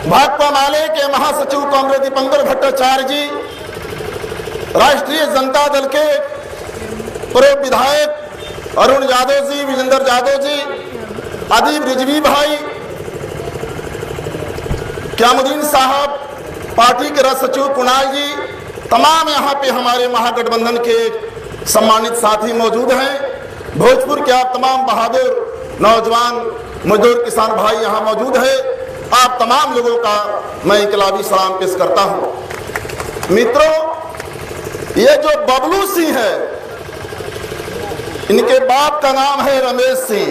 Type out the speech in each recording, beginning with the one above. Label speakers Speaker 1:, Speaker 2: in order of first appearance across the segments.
Speaker 1: भाकपा माले के महासचिव कॉमरेड दीपंकर भट्टाचार्य जी, राष्ट्रीय जनता दल के पूर्व विधायक अरुण यादव जी, विजेंद्र यादव जी, अदीब रिजवी भाई, क्यामुद्दीन साहब, पार्टी के राज्य सचिव कुणाल जी, तमाम यहाँ पे हमारे महागठबंधन के सम्मानित साथी मौजूद हैं। भोजपुर के आप तमाम बहादुर नौजवान मजदूर किसान भाई यहाँ मौजूद है। आप तमाम लोगों का मैं इनकलाबी सलाम पेश करता हूँ। मित्रों, ये जो बबलू सिंह है, इनके बाप का नाम है रमेश सिंह।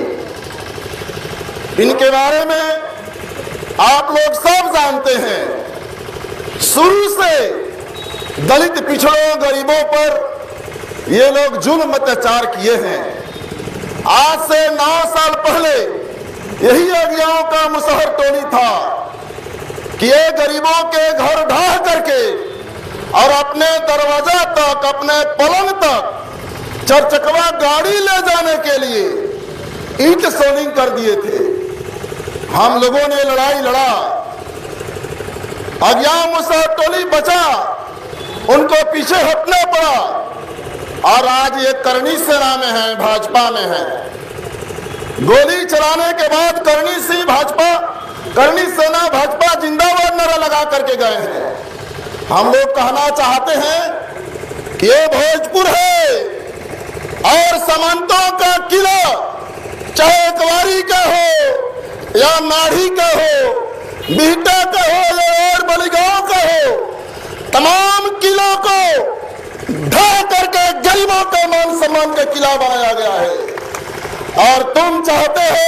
Speaker 1: इनके बारे में आप लोग सब जानते हैं। शुरू से दलित पिछड़ों गरीबों पर ये लोग जुल्म अत्याचार किए हैं। आज से 9 साल पहले यही अगियाओं का मुसहर टोली था कि ये गरीबों के घर ढाह करके और अपने दरवाजा तक, अपने पलंग तक चरचकवा गाड़ी ले जाने के लिए ईंट सोलिंग कर दिए थे। हम लोगों ने लड़ाई लड़ा, अगियाओं मुसहर टोली बचा, उनको पीछे हटना पड़ा और आज ये करनी सेना में है, भाजपा में है। गोली चलाने के बाद करनी सिंह भाजपा, करनी सेना भाजपा जिंदाबाद नारा लगा करके गए हैं। हम लोग कहना चाहते हैं कि ये भोजपुर है और सामंतों का किला, चाहे कुंवारी का हो या माढ़ी का हो, बिहटा का हो या और बलिगांव का हो, तमाम किलों को ढा करके गरीबों के मान सम्मान का किला बनाया गया है। और तुम चाहते हो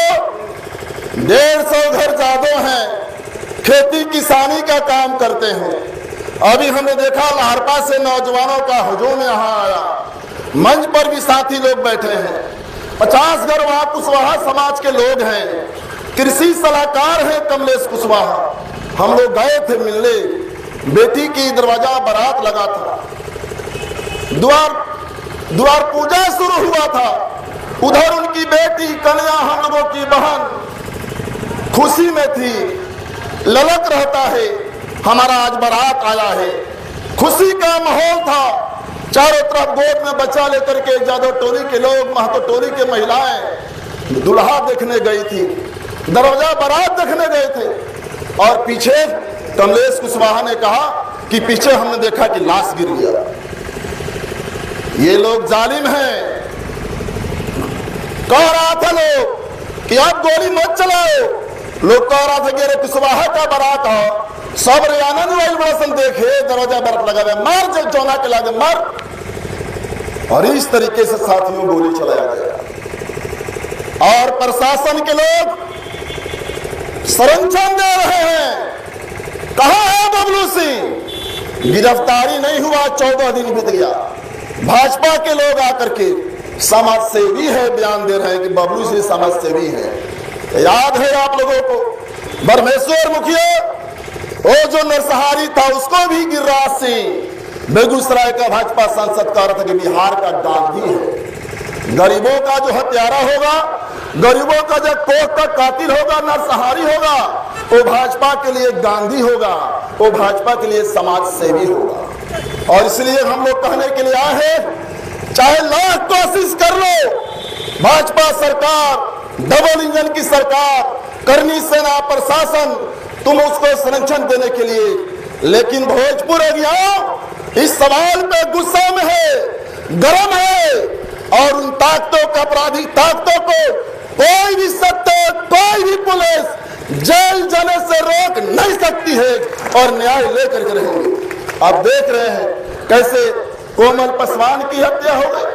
Speaker 1: 150 घर जादो हैं, खेती किसानी का काम करते हैं। अभी हमने देखा लाहौरपा से नौजवानों का हुजूम यहाँ आया, मंच पर भी साथी लोग बैठे हैं। 50 घर वहाँ कुशवाहा समाज के लोग हैं, कृषि सलाहकार हैं कमलेश कुशवाहा। हम लोग गए थे मिलने, बेटी की दरवाजा बारात लगा था, द्वार पूजा शुरू हुआ था, उधर उनकी बेटी कन्या, हम लोगों की बहन खुशी में थी, ललक रहता है हमारा आज बारात आया है। खुशी का माहौल था, चारों तरफ गोद में बच्चा लेकर के जादव टोली के लोग, महतो टोली के महिलाएं दुल्हा देखने गई थी, दरवाजा बारात देखने गए थे। और पीछे कमलेश कुशवाहा ने कहा कि पीछे हमने देखा कि लाश गिर गया। ये लोग जालिम हैं। कह रहा था लोग कि आप गोली मत चलाओ, लोग कह रहा था कि अरे कुशवाहा का बारात हो, सब आनंद वाइल बड़सन देखे, दरवाजा बारात लगा दे, मार जब चौना के लागे मार। और इस तरीके से साथियों गोली चलाया गया और प्रशासन के लोग संरक्षण दे रहे हैं। कहाँ है बबलू सिंह? गिरफ्तारी नहीं हुआ, 14 दिन बीत गया। भाजपा के लोग आकर के समाज सेवी है बयान दे रहे हैं कि बबलू सिंह समाज सेवी है। याद है आप लोगों को ब्रह्मेश्वर मुखिया, वो जो नरसंहारी था, उसको भी गिरिराज सिंह बेगूसराय का भाजपा सांसद कह रहा था कि बिहार का गांधी है। गरीबों का जो हत्यारा होगा, गरीबों का जो कोख का कातिल होगा, नरसंहारी होगा, वो भाजपा के लिए गांधी होगा, वो भाजपा के लिए समाज सेवी होगा। और इसलिए हम लोग कहने के लिए आए हैं, चाहे लाख कोशिश कर लो, भाजपा सरकार, डबल इंजन की सरकार, करनी सेना, प्रशासन, तुम उसको संरक्षण देने के लिए, लेकिन भोजपुर अभियान इस सवाल पे गुस्सा में है, गर्म है और उन ताकतों का, अपराधी ताकतों को कोई भी सत्ता, कोई भी पुलिस जेल जाने से रोक नहीं सकती है और न्याय लेकर के रहेंगे। आप देख रहे हैं कैसे कोमल पासवान की हत्या हो गई,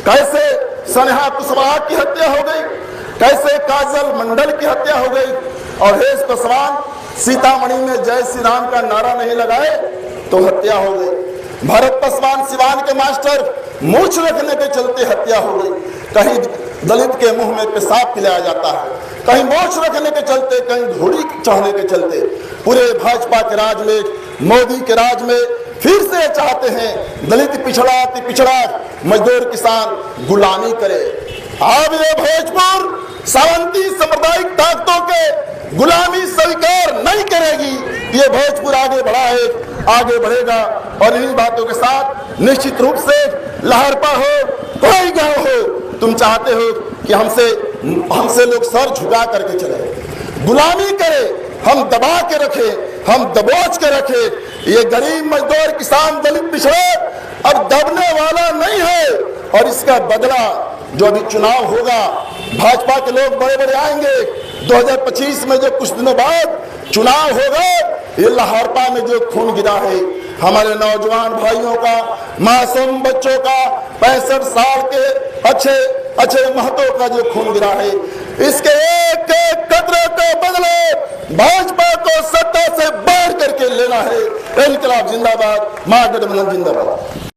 Speaker 1: कैसे सनेहा कुशवाहा की हत्या हो गई, कैसे काजल मंडल की हत्या हो गई और हेश पासवान सीतामढ़ी में जय श्री राम का नारा नहीं लगाए तो हत्या हो गई। भरत पासवान सिवान के मास्टर मूछ रखने के चलते हत्या हो गई। कहीं दलित के मुंह में पेशाब पिलाया जाता है, कहीं मूछ रखने के चलते, कहीं घोड़ी चढ़ने के चलते। पूरे भाजपा के राज में, मोदी के राज में फिर से चाहते हैं दलित पिछड़ा पिछड़ा मजदूर किसान गुलामी करे। अब ये भोजपुर सावंती सांप्रदायिक ताकतों के गुलामी स्वीकार नहीं करेगी। ये भोजपुर आगे बढ़ा है, आगे बढ़ेगा। और इन्हीं बातों के साथ निश्चित रूप से लहरपा हो, कोई गांव हो, तुम चाहते हो कि हमसे लोग सर झुका करके चले, गुलामी करे, हम दबा के रखे, हम दबोच के रखे। ये गरीब मजदूर किसान दलित पिछड़े अब दबने वाला नहीं है। और इसका बदला जो अभी चुनाव होगा, भाजपा के लोग बड़े बड़े आएंगे, 2025 में जो कुछ दिनों बाद चुनाव होगा, ये लहरपा में जो खून गिरा है हमारे नौजवान भाइयों का, मासूम बच्चों का, 65 साल के अच्छे महतों का जो खून गिरा है, इसके एक एक कतरे के बदले भाजपा को सत्ता से बाहर करके लेना है। इनकलाब जिंदाबाद, महागठबंधन जिंदाबाद।